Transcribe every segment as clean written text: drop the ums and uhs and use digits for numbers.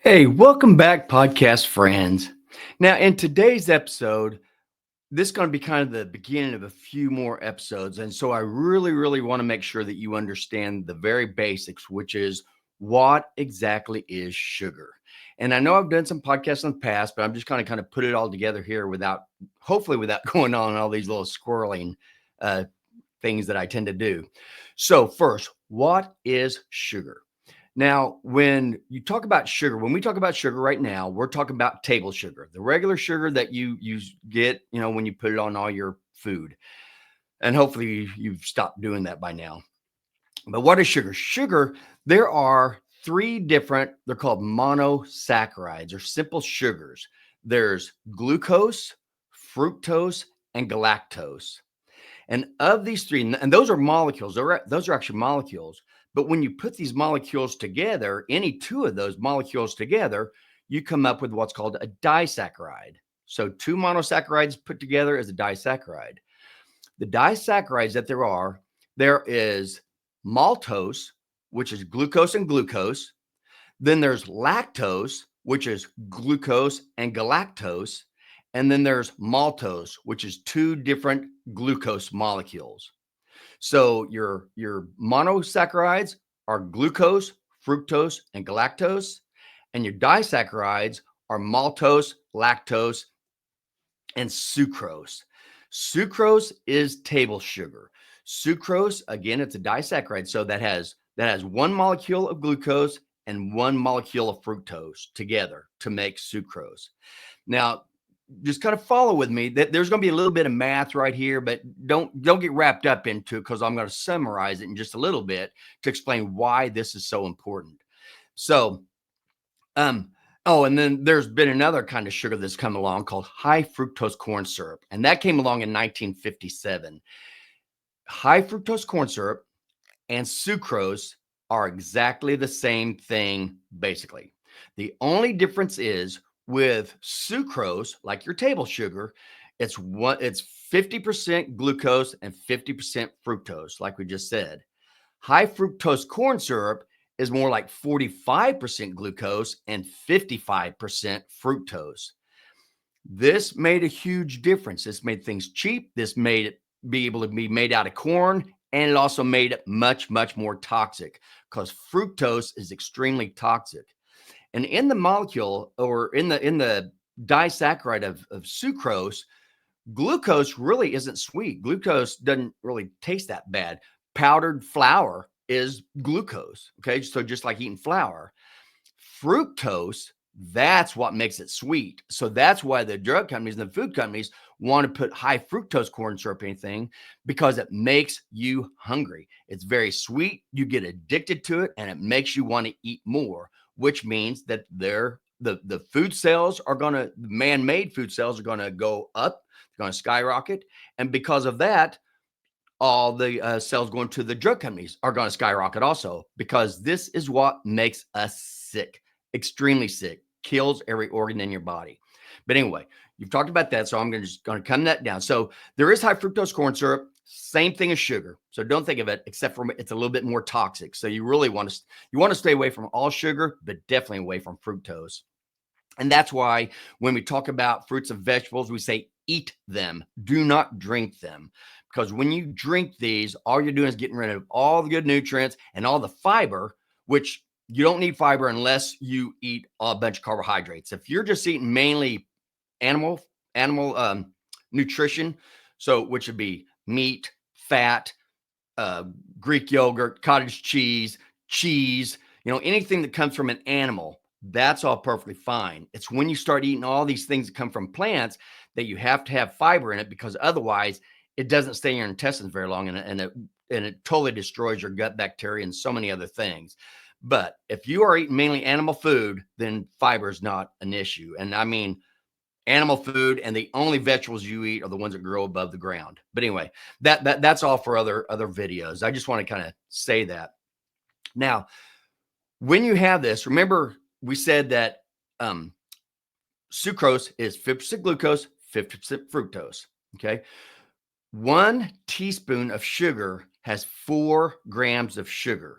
Hey, welcome back, podcast friends. Now, in today's episode, this is going to be kind of the beginning of a few more episodes. And so I really want to make sure that you understand the very basics, which is what exactly is sugar. And I know I've done some podcasts in the past, but I'm just going to kind of put it all together here hopefully without going on all these little squirreling uh, things that I tend to do. So first, what is sugar? Now, when we talk about sugar right now, we're talking about table sugar, the regular sugar that you get, when you put it on all your food. And hopefully you've stopped doing that by now. But what is sugar? Sugar, there are they're called monosaccharides or simple sugars. There's glucose, fructose, and galactose. And of these three, and those are molecules, those are actually molecules. But when you put these molecules together, any two of those molecules together, you come up with what's called a disaccharide. So two monosaccharides put together is a disaccharide. The disaccharides that there is maltose, which is glucose and glucose. Then there's lactose, which is glucose and galactose. And then there's maltose, which is two different glucose molecules. So your monosaccharides are glucose, fructose, and galactose, and your disaccharides are maltose, lactose, and sucrose. Sucrose is table sugar. Sucrose, again, it's a disaccharide, so that has one molecule of glucose and one molecule of fructose together to make sucrose. Now, just kind of follow with me. That there's going to be a little bit of math right here, but don't get wrapped up into it because I'm going to summarize it in just a little bit to explain why this is so important. So, and then there's been another kind of sugar that's come along called high fructose corn syrup, and that came along in 1957. High fructose corn syrup and sucrose are exactly the same thing, basically. The only difference is with sucrose, like your table sugar, it's 50% glucose and 50% fructose, like we just said. High fructose corn syrup is more like 45% glucose and 55% fructose. This made a huge difference. This made things cheap. This made it be able to be made out of corn, and it also made it much more toxic because fructose is extremely toxic. And in the molecule, or in the disaccharide of sucrose, glucose really isn't sweet. Glucose doesn't really taste that bad. Powdered flour is glucose. Okay, so just like eating flour. Fructose, that's what makes it sweet. So that's why the drug companies and the food companies want to put high fructose corn syrup in anything, because it makes you hungry. It's very sweet. You get addicted to it, and it makes you want to eat more, which means that the food sales are going to, man-made food sales are going to go up. They're going to skyrocket. And because of that, all the sales going to the drug companies are going to skyrocket also, because this is what makes us sick, extremely sick, kills every organ in your body. But anyway, you've talked about that, so I'm just going to come that down. So there is high fructose corn syrup, same thing as sugar. So don't think of it, except for it's a little bit more toxic. So you really want to stay away from all sugar, but definitely away from fructose. And that's why when we talk about fruits and vegetables, we say eat them, do not drink them. Because when you drink these, all you're doing is getting rid of all the good nutrients and all the fiber, which you don't need fiber unless you eat a bunch of carbohydrates. If you're just eating mainly animal nutrition, so which would be meat, fat, Greek yogurt, cottage cheese, anything that comes from an animal, that's all perfectly fine. It's when you start eating all these things that come from plants that you have to have fiber in it, because otherwise it doesn't stay in your intestines very long, and it totally destroys your gut bacteria and so many other things. But if you are eating mainly animal food, then fiber is not an issue. And I mean, animal food, and the only vegetables you eat are the ones that grow above the ground. But anyway, that's all for other videos. I just want to kind of say that. Now, when you have this, remember we said that sucrose is 50% glucose, 50% fructose. Okay. 1 teaspoon of sugar has 4 grams of sugar.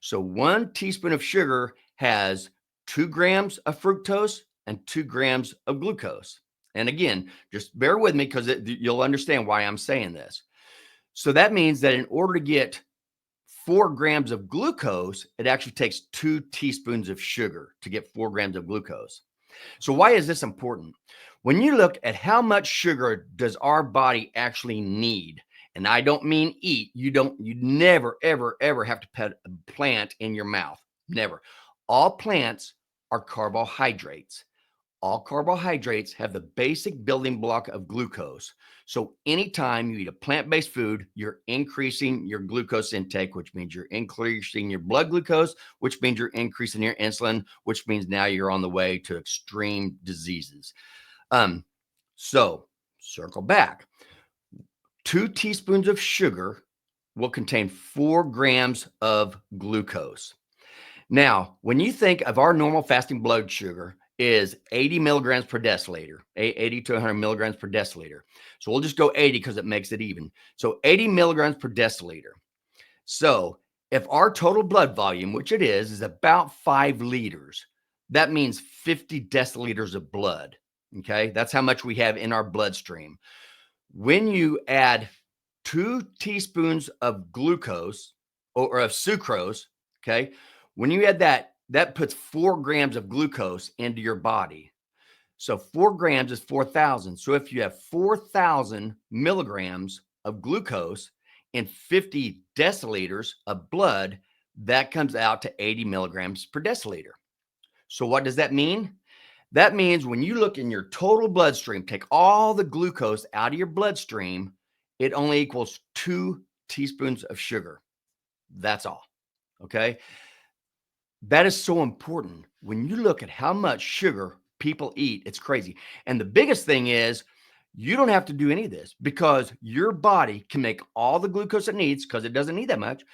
So 1 teaspoon of sugar has 2 grams of fructose and 2 grams of glucose. And again, just bear with me because you'll understand why I'm saying this. So that means that in order to get 4 grams of glucose, it actually takes 2 teaspoons of sugar to get 4 grams of glucose. So why is this important? When you look at how much sugar does our body actually need, and I don't mean eat, you never, ever, ever have to put a plant in your mouth. Never. All plants are carbohydrates. All carbohydrates have the basic building block of glucose. So anytime you eat a plant-based food, you're increasing your glucose intake, which means you're increasing your blood glucose, which means you're increasing your insulin, which means now you're on the way to extreme diseases. So circle back. 2 teaspoons of sugar will contain 4 grams of glucose. Now, when you think of our normal fasting blood sugar is 80 milligrams per deciliter, 80 to 100 milligrams per deciliter. So we'll just go 80 because it makes it even. So 80 milligrams per deciliter. So if our total blood volume, which it is about 5 liters, that means 50 deciliters of blood. Okay, that's how much we have in our bloodstream. When you add 2 teaspoons of glucose or of sucrose, okay, when you add that, that puts 4 grams of glucose into your body. So 4 grams is 4,000. So if you have 4,000 milligrams of glucose in 50 deciliters of blood, that comes out to 80 milligrams per deciliter. So what does that mean? That means when you look in your total bloodstream, take all the glucose out of your bloodstream, it only equals 2 teaspoons of sugar. That's all. Okay. That is so important. When you look at how much sugar people eat, it's crazy. And the biggest thing is you don't have to do any of this because your body can make all the glucose it needs, because it doesn't need that much,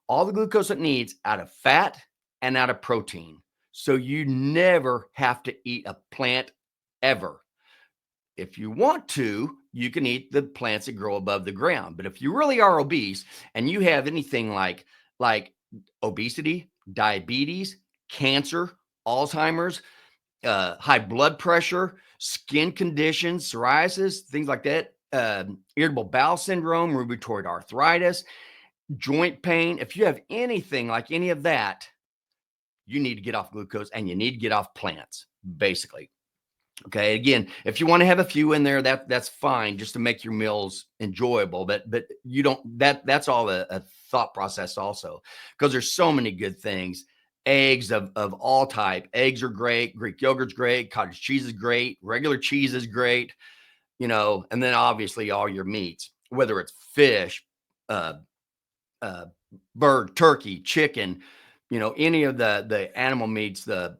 all the glucose it needs out of fat and out of protein. So you never have to eat a plant ever. If you want to, you can eat the plants that grow above the ground. But if you really are obese and you have anything like obesity, diabetes, cancer, Alzheimer's, high blood pressure, skin conditions, psoriasis, things like that, irritable bowel syndrome, rheumatoid arthritis, joint pain. If you have anything like any of that, you need to get off glucose and you need to get off plants, basically. Okay. Again, if you want to have a few in there, that's fine, just to make your meals enjoyable. But you don't. That's all a thought process also, because there's so many good things. Eggs of all type. Eggs are great. Greek yogurt's great. Cottage cheese is great. Regular cheese is great. And then obviously all your meats, whether it's fish, bird, turkey, chicken, any of the animal meats, the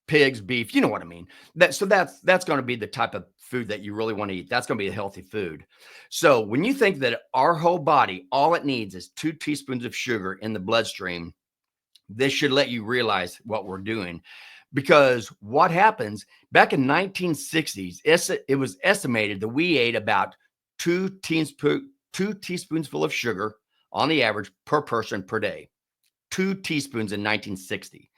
pigs, beef, you know what I mean? That's going to be the type of food that you really want to eat. That's going to be a healthy food. So when you think that our whole body, all it needs is 2 teaspoons of sugar in the bloodstream, this should let you realize what we're doing. Because what happens back in 1960s, it was estimated that we ate about 2 teaspoons full of sugar on the average per person per day. 2 teaspoons in 1960.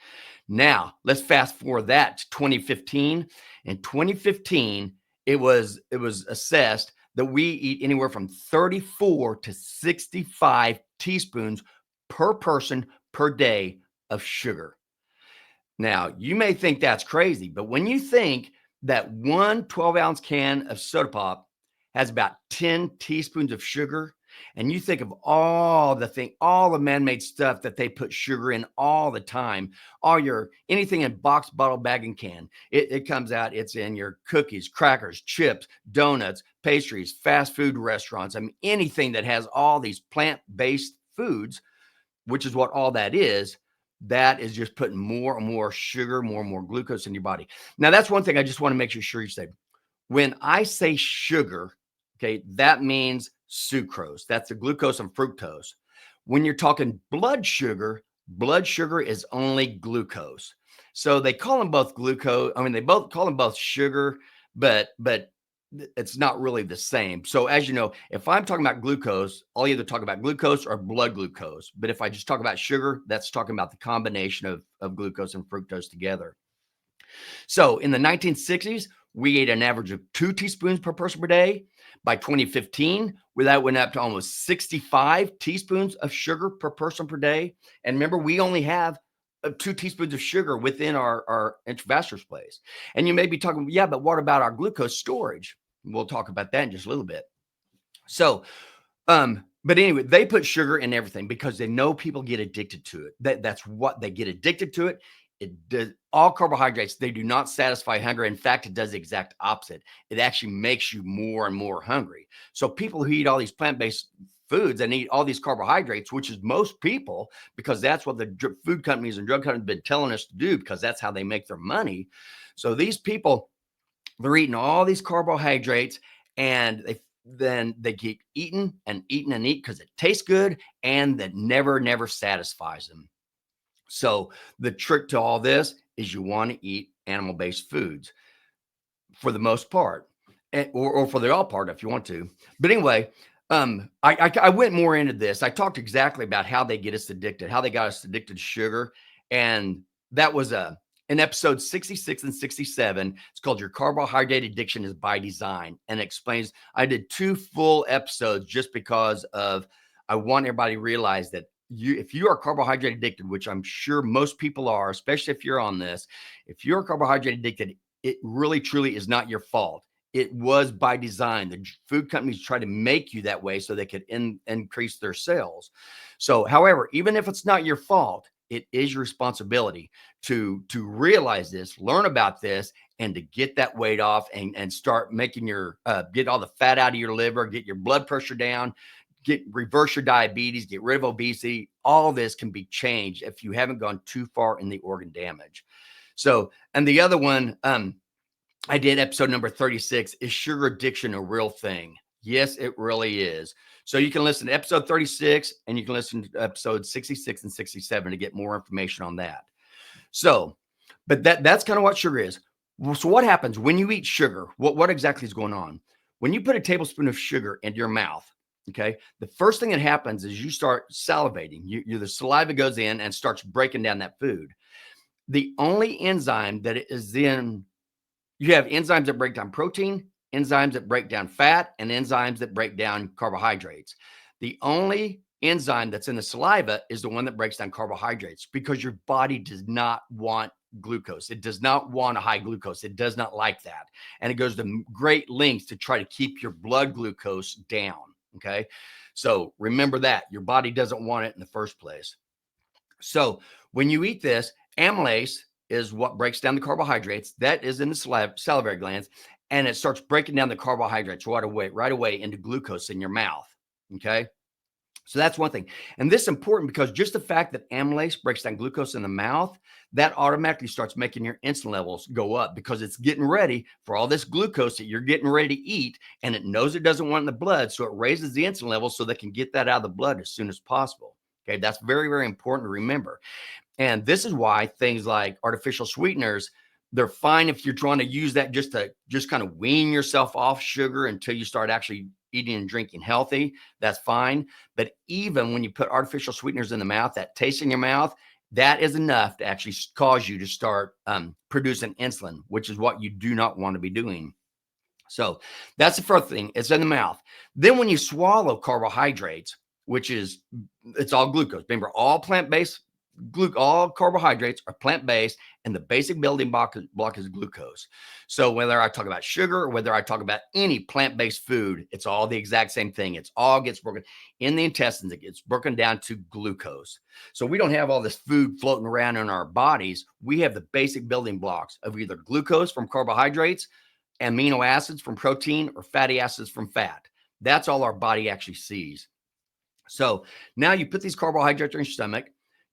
Now, let's fast forward that to 2015. In 2015, it was assessed that we eat anywhere from 34 to 65 teaspoons per person per day of sugar. Now, you may think that's crazy, but when you think that one 12-ounce can of soda pop has about 10 teaspoons of sugar, and you think of all the man-made stuff that they put sugar in all the time, anything in box, bottle, bag, and can, it comes out, it's in your cookies, crackers, chips, donuts, pastries, fast food restaurants. I mean, anything that has all these plant-based foods, which is what all that is just putting more and more sugar, more and more glucose in your body. Now, that's one thing I just want to make sure you say. When I say sugar, okay, that means sucrose. That's the glucose and fructose. When you're talking blood sugar is only glucose. So they call them both glucose. I mean, they both call them both sugar, but it's not really the same. So as you know, if I'm talking about glucose, I'll either talk about glucose or blood glucose. But if I just talk about sugar, that's talking about the combination of glucose and fructose together. So in the 1960s, we ate an average of 2 teaspoons per person per day. By 2015, that went up to almost 65 teaspoons of sugar per person per day. And remember, we only have 2 teaspoons of sugar within our intravascular space. And you may be talking, yeah, but what about our glucose storage? We'll talk about that in just a little bit. So, but anyway, they put sugar in everything because they know people get addicted to it. That's what they get addicted to it. It does all carbohydrates. They do not satisfy hunger. In fact, it does the exact opposite. It actually makes you more and more hungry. So people who eat all these plant-based foods and eat all these carbohydrates, which is most people, because that's what the food companies and drug companies have been telling us to do, because that's how they make their money. So these people, they're eating all these carbohydrates, and then they keep eating and eating and eating because it tastes good, and that never satisfies them. So the trick to all this is you want to eat animal-based foods for the most part, or for the all part if you want to. But anyway, I went more into this. I talked exactly about how they get us addicted, how they got us addicted to sugar, and that was in episode 66 and 67. It's called Your Carbohydrate Addiction is by Design, and it explains. I did 2 full episodes just because of I want everybody to realize that if you are carbohydrate addicted, which I'm sure most people are, especially if you're on this, if you're carbohydrate addicted, it really truly is not your fault. It was by design. The food companies try to make you that way so they could increase their sales. So, however, even if it's not your fault, it is your responsibility to realize this, learn about this, and to get that weight off and start making get all the fat out of your liver, get your blood pressure down, reverse your diabetes, get rid of obesity. All this can be changed if you haven't gone too far in the organ damage. So, and the other one, I did episode number 36. Is sugar addiction a real thing? Yes, it really is. So you can listen to episode 36 and you can listen to episode 66 and 67 to get more information on that. So, but that's kind of what sugar is. So what happens when you eat sugar? What exactly is going on? When you put a tablespoon of sugar into your mouth, okay, the first thing that happens is you start salivating. The saliva goes in and starts breaking down that food. The only enzyme that is in, you have enzymes that break down protein, enzymes that break down fat, and enzymes that break down carbohydrates. The only enzyme that's in the saliva is the one that breaks down carbohydrates, because your body does not want glucose. It does not want a high glucose. It does not like that. And it goes to great lengths to try to keep your blood glucose down. Okay. So remember that your body doesn't want it in the first place. So when you eat this, amylase is what breaks down the carbohydrates. That is in the salivary glands, and it starts breaking down the carbohydrates right away into glucose in your mouth. Okay. So that's one thing. And this is important because just the fact that amylase breaks down glucose in the mouth, that automatically starts making your insulin levels go up, because it's getting ready for all this glucose that you're getting ready to eat, and it knows it doesn't want in the blood. So it raises the insulin levels so they can get that out of the blood as soon as possible. Okay. That's very important to remember. And this is why things like artificial sweeteners, they're fine if you're trying to use that just to kind of wean yourself off sugar until you start actually eating and drinking healthy. That's fine. But even when you put artificial sweeteners in the mouth, that taste in your mouth, that is enough to actually cause you to start producing insulin, which is what you do not want to be doing. So that's the first thing. It's in the mouth. Then when you swallow carbohydrates, it's all glucose. Remember, all plant-based all carbohydrates are plant-based, and the basic building block is glucose. So whether I talk about sugar or whether I talk about any plant-based food, it's all the exact same thing. It's all gets broken in the intestines. It gets broken down to glucose. So we don't have all this food floating around in our bodies. We have the basic building blocks of either glucose from carbohydrates, amino acids from protein, or fatty acids from fat. That's all our body actually sees. So now you put these carbohydrates in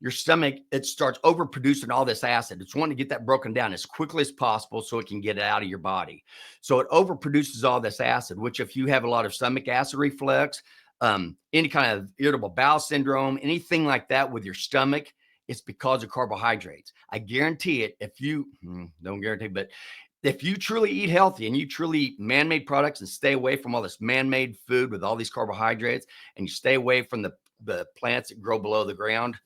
your stomach, it starts overproducing all this acid. It's wanting to get that broken down as quickly as possible so it can get it out of your body. So it overproduces all this acid, which if you have a lot of stomach acid reflux, any kind of irritable bowel syndrome, anything like that with your stomach, it's because of carbohydrates. I guarantee it. If you don't guarantee, but if you truly eat healthy and you truly eat man-made products and stay away from all this man-made food with all these carbohydrates, and you stay away from the plants that grow below the ground,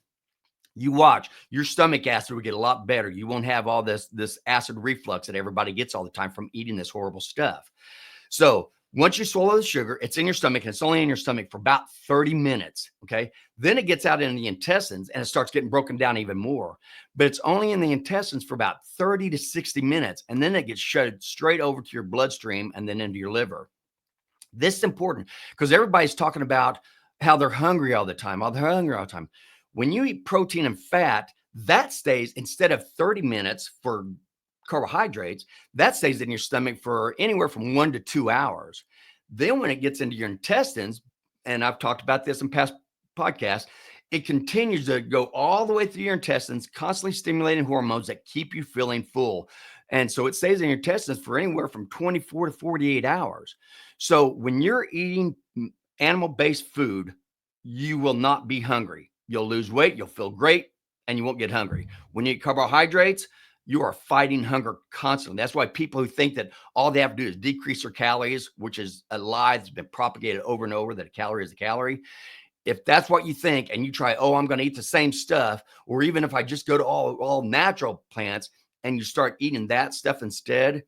you watch your stomach acid will get a lot better. You won't have all this acid reflux that everybody gets all the time from eating this horrible stuff. So once you swallow the sugar, it's in your stomach, and it's only in your stomach for about 30 minutes. Okay. Then it gets out in the intestines and it starts getting broken down even more. But it's only in the intestines for about 30 to 60 minutes. And then it gets shoved straight over to your bloodstream and then into your liver. This is important because everybody's talking about how they're hungry all the time, When you eat protein and fat, that stays, instead of 30 minutes for carbohydrates, that stays in your stomach for anywhere from 1 to 2 hours. Then when it gets into your intestines, and I've talked about this in past podcasts, it continues to go all the way through your intestines, constantly stimulating hormones that keep you feeling full. And so it stays in your intestines for anywhere from 24 to 48 hours. So when you're eating animal-based food, you will not be hungry. You'll lose weight, you'll feel great, and you won't get hungry. When you eat carbohydrates, you are fighting hunger constantly. That's why people who think that all they have to do is decrease their calories, which is a lie that's been propagated over and over, that a calorie is a calorie. If that's what you think and you try, oh, I'm going to eat the same stuff, or even if I just go to all natural plants and you start eating that stuff instead,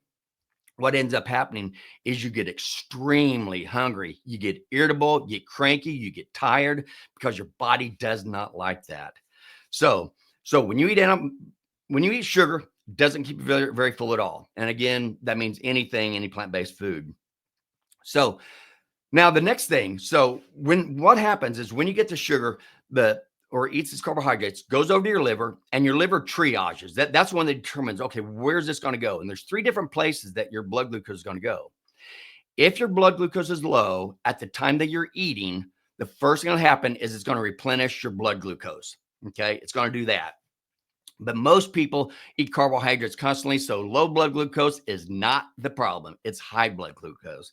what ends up happening is you get extremely hungry. You get irritable, you get cranky, you get tired because your body does not like that. So when you eat sugar, it doesn't keep you very, very full at all. And again, that means any plant-based food. So now the next thing, what happens is when you get the sugar, or eats these carbohydrates, goes over to your liver, and your liver triages. That's one that determines, okay, where's this going to go? And there's 3 different places that your blood glucose is going to go. If your blood glucose is low at the time that you're eating, the first thing that'll happen is it's going to replenish your blood glucose. Okay, it's going to do that. But most people eat carbohydrates constantly, so low blood glucose is not the problem. It's high blood glucose.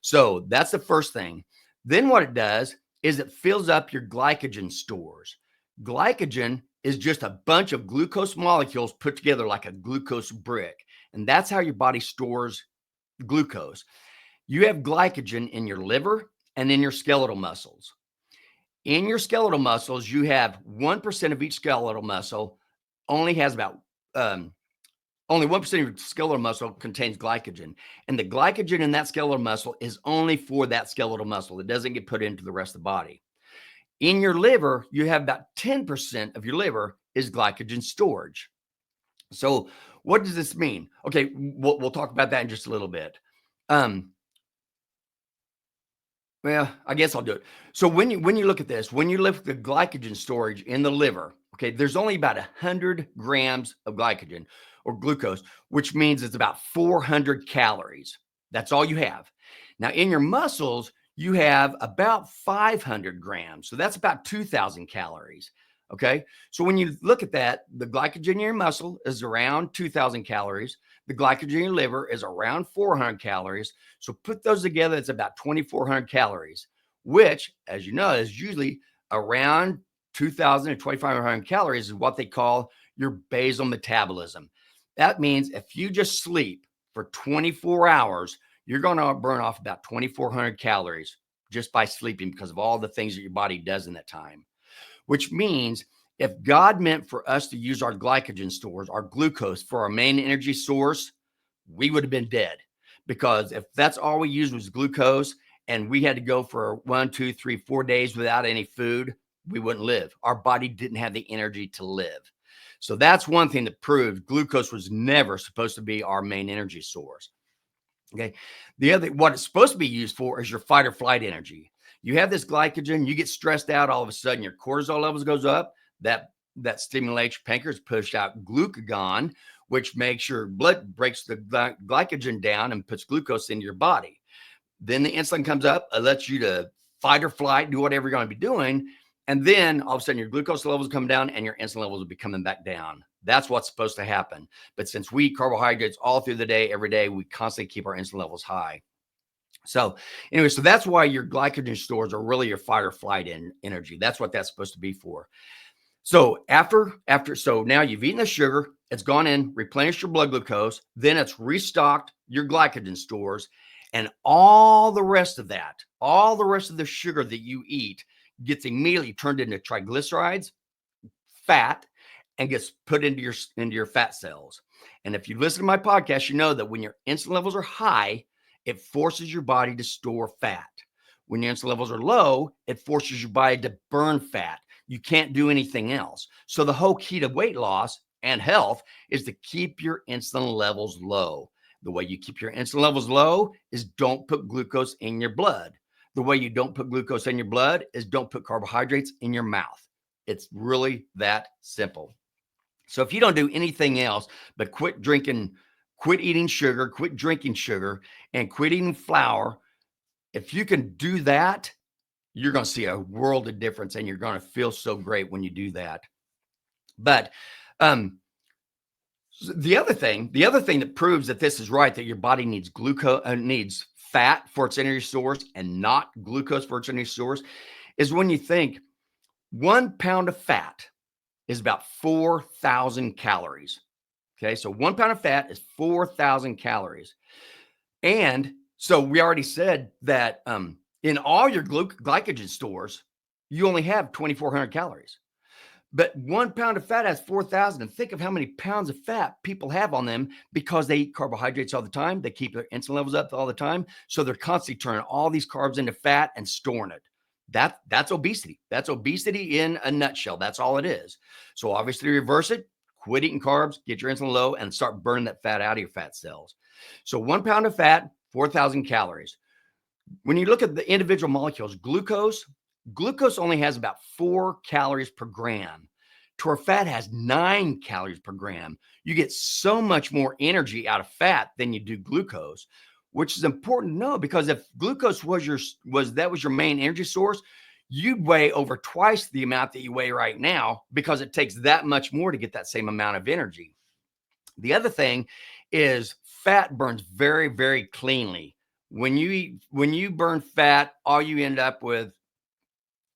So that's the first thing. Then what it does is it fills up your glycogen stores. Glycogen is just a bunch of glucose molecules put together like a glucose brick. And that's how your body stores glucose. You have glycogen in your liver and in your skeletal muscles. In your skeletal muscles, you have 1% of each skeletal muscle only has about only 1% of your skeletal muscle contains glycogen. And the glycogen in that skeletal muscle is only for that skeletal muscle. It doesn't get put into the rest of the body. In your liver, you have about 10% of your liver is glycogen storage. So what does this mean? Okay, we'll talk about that in just a little bit. Well, I guess I'll do it. So when you look at this, when you look at the glycogen storage in the liver, okay, there's only about 100 grams of glycogen or glucose, which means it's about 400 calories. That's all you have. Now, in your muscles, you have about 500 grams. So that's about 2,000 calories. Okay. So when you look at that, the glycogen in your muscle is around 2,000 calories. The glycogen in your liver is around 400 calories. So put those together, it's about 2,400 calories, which, as you know, is usually around 2,000 to 2,500 calories is what they call your basal metabolism. That means if you just sleep for 24 hours, you're going to burn off about 2,400 calories just by sleeping because of all the things that your body does in that time. Which means if God meant for us to use our glycogen stores, our glucose for our main energy source, we would have been dead. Because if that's all we used was glucose and we had to go for 1, 2, 3, 4 days without any food, we wouldn't live. Our body didn't have the energy to live. So that's one thing that proved glucose was never supposed to be our main energy source. Okay. The other, what it's supposed to be used for is your fight or flight energy. You have this glycogen, you get stressed out, all of a sudden your cortisol levels goes up. That stimulates your pancreas, push out glucagon, which makes your blood breaks the glycogen down and puts glucose into your body. Then the insulin comes up, it lets you to fight or flight, do whatever you're going to be doing. And then all of a sudden your glucose levels come down and your insulin levels will be coming back down. That's what's supposed to happen. But since we eat carbohydrates all through the day, every day, we constantly keep our insulin levels high. So anyway, so that's why your glycogen stores are really your fight or flight energy. That's what that's supposed to be for. So now you've eaten the sugar, it's gone in, replenished your blood glucose, then it's restocked your glycogen stores, and all the rest of the sugar that you eat gets immediately turned into triglycerides, fat, and gets put into your fat cells. And if you listen to my podcast, you know that when your insulin levels are high, it forces your body to store fat. When your insulin levels are low, it forces your body to burn fat. You can't do anything else. So the whole key to weight loss and health is to keep your insulin levels low. The way you keep your insulin levels low is don't put glucose in your blood. The way you don't put glucose in your blood is don't put carbohydrates in your mouth. It's really that simple. So if you don't do anything else but quit eating sugar, quit drinking sugar, and quit eating flour, if you can do that, you're going to see a world of difference, and you're going to feel so great when you do that. But the other thing that proves that this is right, that your body needs needs fat for its energy source and not glucose for its energy source, is when you think 1 pound of fat is about 4,000 calories. Okay, so 1 pound of fat is 4,000 calories. And so we already said that in all your glycogen stores, you only have 2,400 calories. But 1 pound of fat has 4,000. And think of how many pounds of fat people have on them because they eat carbohydrates all the time. They keep their insulin levels up all the time. So they're constantly turning all these carbs into fat and storing it. That's obesity. That's obesity in a nutshell. That's all it is. So obviously reverse it, quit eating carbs, get your insulin low, and start burning that fat out of your fat cells. So 1 pound of fat, 4,000 calories. When you look at the individual molecules, glucose only has about 4 calories per gram. To our fat has 9 calories per gram. You get so much more energy out of fat than you do glucose, which is important to know, because if glucose was your main energy source, you'd weigh over twice the amount that you weigh right now, because it takes that much more to get that same amount of energy. The other thing is fat burns very, very cleanly. When you burn fat, all you end up with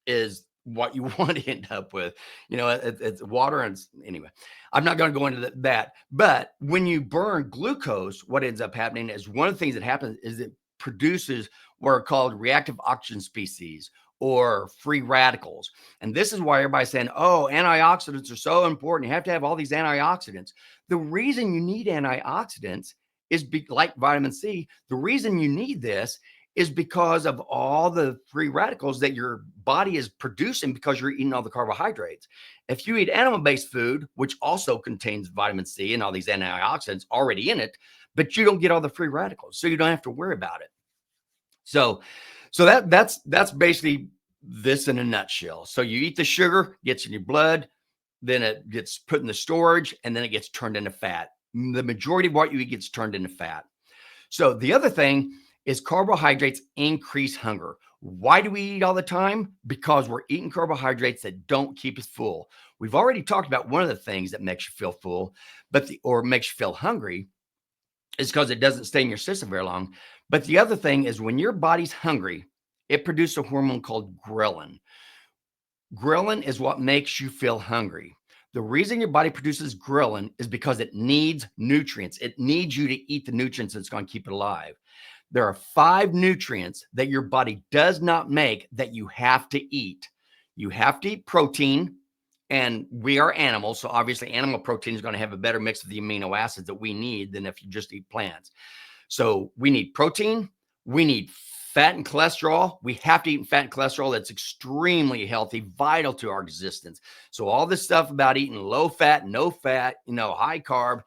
is what you want to end up with. It's water. And anyway, I'm not going to go into that. But when you burn glucose, what ends up happening is, one of the things that happens is it produces what are called reactive oxygen species, or free radicals. And this is why everybody's saying, oh, antioxidants are so important. You have to have all these antioxidants. The reason you need antioxidants is like vitamin C. The reason you need this is because of all the free radicals that your body is producing because you're eating all the carbohydrates. If you eat animal-based food, which also contains vitamin C and all these antioxidants already in it, but you don't get all the free radicals, so you don't have to worry about it. So that's basically this in a nutshell. So you eat the sugar, gets in your blood, then it gets put in the storage, and then it gets turned into fat. The majority of what you eat gets turned into fat. So the other thing is carbohydrates increase hunger. Why do we eat all the time? Because we're eating carbohydrates that don't keep us full. We've already talked about one of the things that makes you feel full, or makes you feel hungry, is because it doesn't stay in your system very long. But the other thing is, when your body's hungry, it produces a hormone called ghrelin. Ghrelin is what makes you feel hungry. The reason your body produces ghrelin is because it needs nutrients. It needs you to eat the nutrients that's going to keep it alive. There are 5 nutrients that your body does not make that you have to eat. You have to eat protein, and we are animals, so obviously animal protein is going to have a better mix of the amino acids that we need than if you just eat plants. So we need protein, we need fat and cholesterol. We have to eat fat and cholesterol. That's extremely healthy, vital to our existence. So all this stuff about eating low fat, no fat, high carb,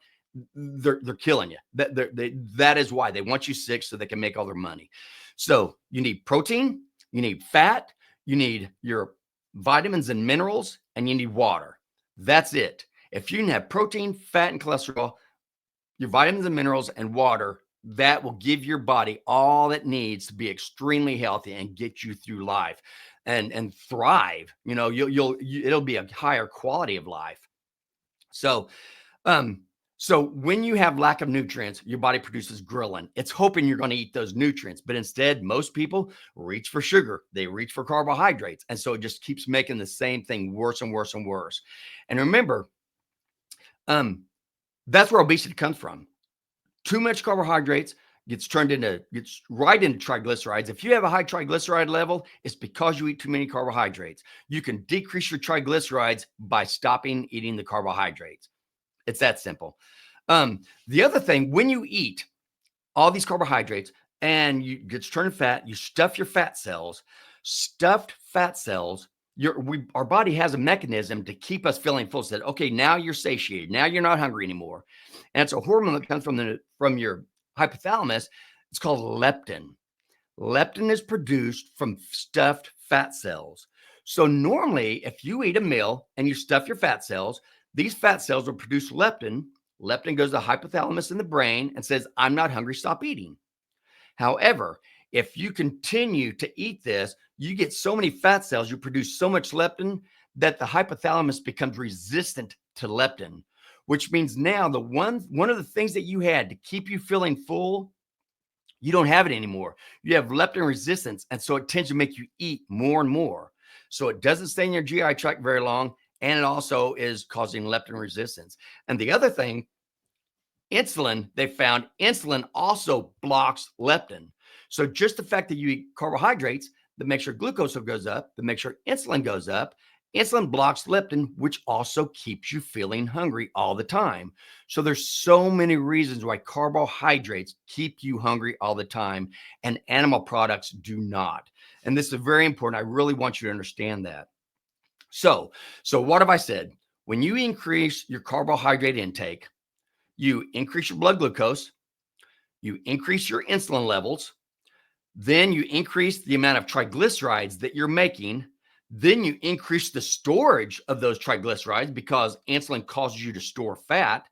they're killing you. That is why they want you sick, so they can make all their money. So you need protein, you need fat, you need your vitamins and minerals, and you need water. That's it. If you can have protein, fat, and cholesterol, your vitamins and minerals, and water, that will give your body all it needs to be extremely healthy and get you through life and thrive. It'll be a higher quality of life. So So when you have lack of nutrients, your body produces ghrelin. It's hoping you're going to eat those nutrients, but instead, most people reach for sugar. They reach for carbohydrates. And so it just keeps making the same thing worse and worse and worse. And remember, um, that's where obesity comes from. Too much carbohydrates gets right into triglycerides. If you have a high triglyceride level, it's because you eat too many carbohydrates. You can decrease your triglycerides by stopping eating the carbohydrates. It's that simple. The other thing, when you eat all these carbohydrates and you get turned fat, you stuff your fat cells. Stuffed fat cells, our body has a mechanism to keep us feeling full. Said, okay, now you're satiated. Now you're not hungry anymore. And it's a hormone that comes from your hypothalamus. It's called leptin. Leptin is produced from stuffed fat cells. So normally, if you eat a meal and you stuff your fat cells, these fat cells will produce leptin. Leptin goes to the hypothalamus in the brain and says, I'm not hungry, stop eating. However, if you continue to eat this, you get so many fat cells, you produce so much leptin that the hypothalamus becomes resistant to leptin, which means now one of the things that you had to keep you feeling full, you don't have it anymore. You have leptin resistance, and so it tends to make you eat more and more. So it doesn't stay in your GI tract very long, and it also is causing leptin resistance. And the other thing, they found insulin also blocks leptin. So just the fact that you eat carbohydrates that makes your glucose goes up, that makes your insulin goes up. Insulin blocks leptin, which also keeps you feeling hungry all the time. So there's so many reasons why carbohydrates keep you hungry all the time and animal products do not. And this is very important. I really want you to understand that. So what have I said? When you increase your carbohydrate intake, you increase your blood glucose, you increase your insulin levels, then you increase the amount of triglycerides that you're making, then you increase the storage of those triglycerides because insulin causes you to store fat.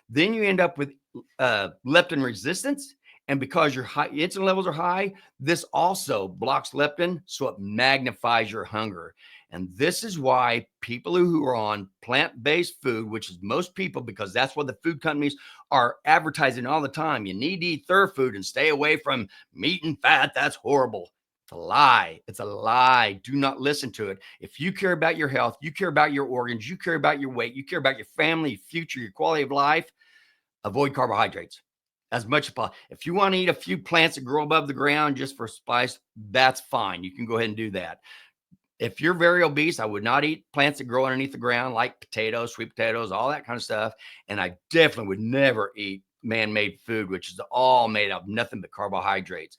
Then you end up with leptin resistance. And because your insulin levels are high, this also blocks leptin, so it magnifies your hunger. And this is why people who are on plant-based food, which is most people, because that's what the food companies are advertising all the time. You need to eat their food and stay away from meat and fat. That's horrible. It's a lie. It's a lie. Do not listen to it. If you care about your health, you care about your organs, you care about your weight, you care about your family, future, your quality of life, avoid carbohydrates as much as possible. If you want to eat a few plants that grow above the ground just for spice, that's fine. You can go ahead and do that. If you're very obese, I would not eat plants that grow underneath the ground like potatoes, sweet potatoes, all that kind of stuff. And I definitely would never eat man-made food, which is all made of nothing but carbohydrates.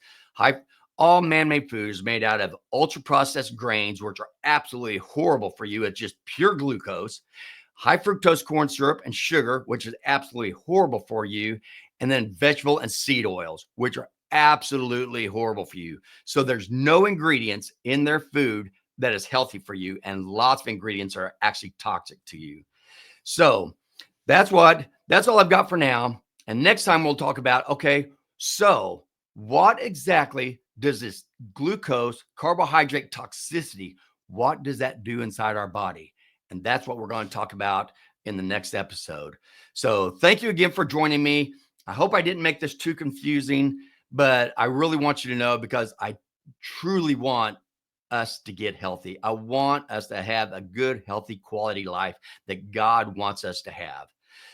All man-made food is made out of ultra-processed grains, which are absolutely horrible for you. It's just pure glucose, high fructose corn syrup, and sugar, which is absolutely horrible for you. And then vegetable and seed oils, which are absolutely horrible for you. So there's no ingredients in their food that is healthy for you, and lots of ingredients are actually toxic to you. So that's all I've got for now. And next time we'll talk about, okay, so what exactly does this glucose carbohydrate toxicity, what does that do inside our body? And that's what we're going to talk about in the next episode. So thank you again for joining me. I hope I didn't make this too confusing, but I really want you to know, because I truly want us to get healthy. I want us to have a good, healthy, quality life that God wants us to have.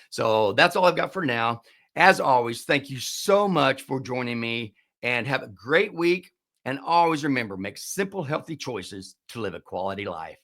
So that's all I've got for now. As always, thank you so much for joining me, and have a great week. And always remember, make simple, healthy choices to live a quality life.